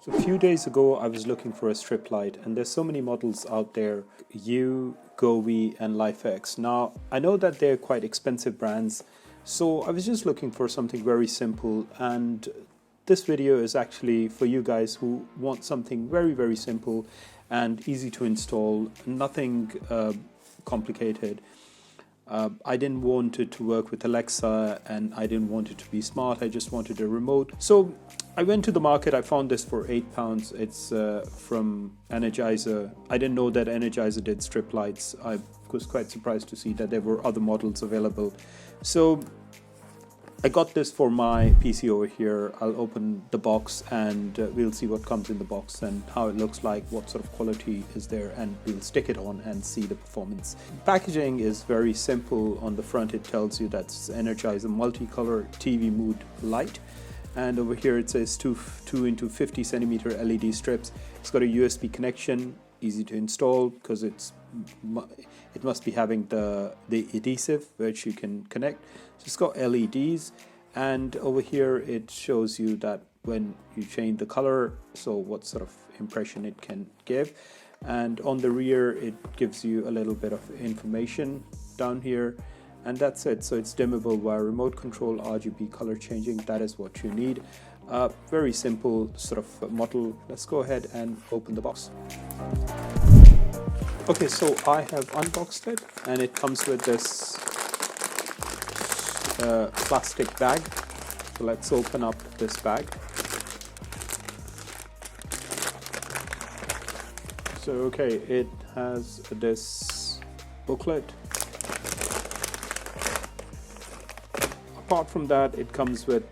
So a few days ago, I was looking for a strip light, and there's so many models out there, U, Govee, and LifeX. Now, I know that they're quite expensive brands, so I was just looking for something very simple, and this video is actually for you guys who want something very, very simple and easy to install, nothing complicated. I didn't want it to work with Alexa, and I didn't want it to be smart. I just wanted a remote. So I went to the market. I found this for £8. It's from Energiser. I didn't know that Energiser did strip lights. I was quite surprised to see that there were other models available. So I got this for my PC over here. I'll open the box and we'll see what comes in the box and how it looks like, what sort of quality is there, and we'll stick it on and see the performance. Packaging is very simple. On the front it tells you that's Energizer multicolor TV mood light, and over here it says 2 into 50 centimeter LED strips. It's got a USB connection, easy to install because it must be having the adhesive which you can connect. So it's got LEDs, and over here it shows you that when you change the color, so what sort of impression it can give. And on the rear it gives you a little bit of information down here, and that's it. So it's dimmable via remote control, RGB color changing. That is what you need. Very simple sort of model. Let's go ahead and open the box. Okay, so I have unboxed it, and it comes with this plastic bag. So let's open up this bag. So okay, it has this booklet. Apart from that, it comes with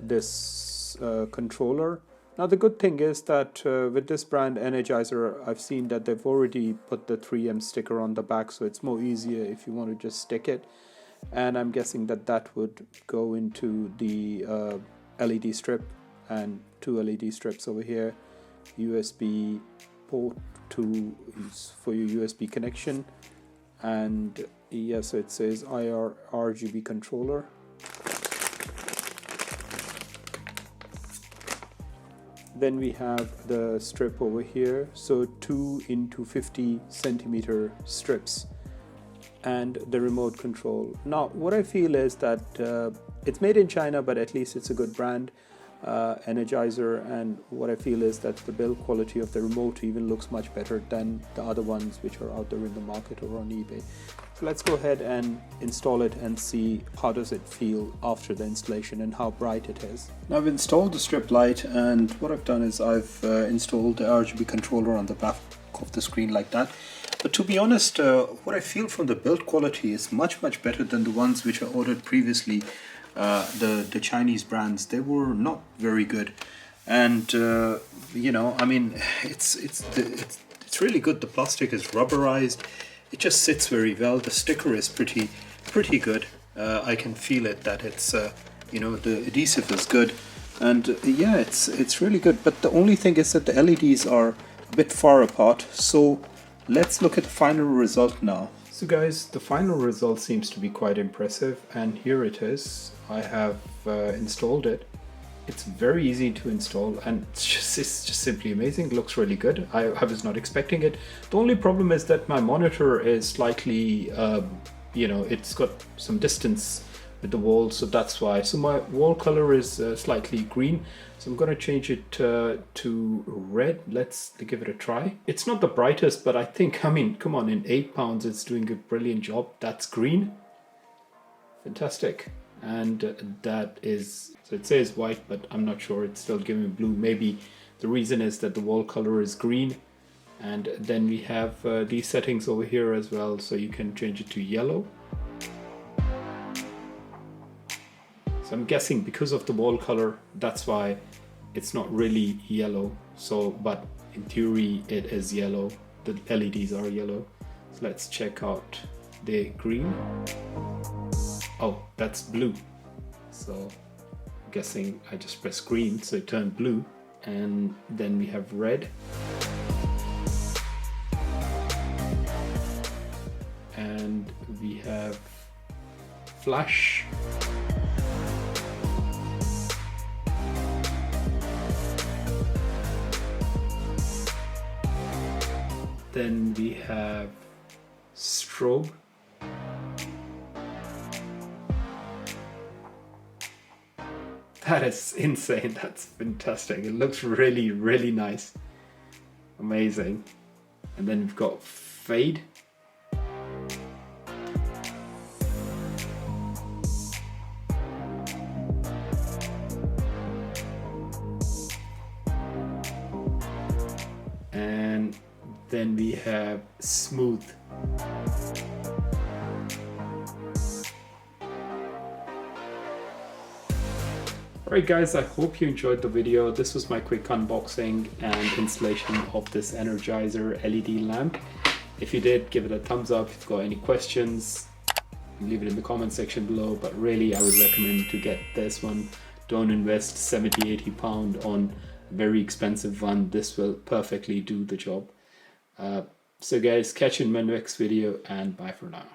this controller. Now the good thing is that with this brand Energizer, I've seen that they've already put the 3M sticker on the back, so it's more easier if you want to just stick it. And I'm guessing that that would go into the LED strip, and 2 LED strips over here, USB port for your USB connection, and yes, it says IR RGB controller. Then we have the strip over here, so 2 into 50 centimeter strips, and the remote control. Now what I feel is that it's made in China, but at least it's a good brand, Energizer, and what I feel is that the build quality of the remote even looks much better than the other ones which are out there in the market or on eBay. So let's go ahead and install it and see how does it feel after the installation and how bright it is. Now I've installed the strip light, and what I've done is I've installed the RGB controller on the back of the screen like that. But to be honest, what I feel from the build quality is much better than the ones which I ordered previously. The Chinese brands, they were not very good, and you know, I mean, it's really good. The plastic is rubberized. It just sits very well. The sticker is pretty good. I can feel it that it's you know, the adhesive is good, and yeah, it's really good. But the only thing is that the LEDs are a bit far apart. So let's look at the final result now. So guys, the final result seems to be quite impressive, and here it is. I have installed it. It's very easy to install, and it's just simply amazing. It looks really good. I was not expecting it. The only problem is that my monitor is slightly, you know, it's got some distance with the wall, so that's why. So my wall color is slightly green, so I'm going to change it to red. Let's give it a try. It's not the brightest, but I think, I mean, come on, in £8 it's doing a brilliant job. That's green. Fantastic. And that is, so it says white, but I'm not sure, it's still giving blue. Maybe the reason is that the wall color is green. And then we have these settings over here as well, so you can change it to yellow. So I'm guessing because of the wall color, that's why it's not really yellow. So, but in theory it is yellow. The LEDs are yellow. So let's check out the green. Oh, that's blue. So I'm guessing I just pressed green, so it turned blue. And then we have red. And we have flash. then we have strobe. That is insane. That's fantastic. It looks really, really nice. Amazing. And then we've got fade. And then we have smooth. Alright guys, I hope you enjoyed the video. This was my quick unboxing and installation of this Energiser LED lamp. If you did, give it a thumbs up. If you've got any questions, leave it in the comment section below. But really, I would recommend to get this one. Don't invest 70-80 pound on a very expensive one. This will perfectly do the job. So guys, catch you in my next video and bye for now.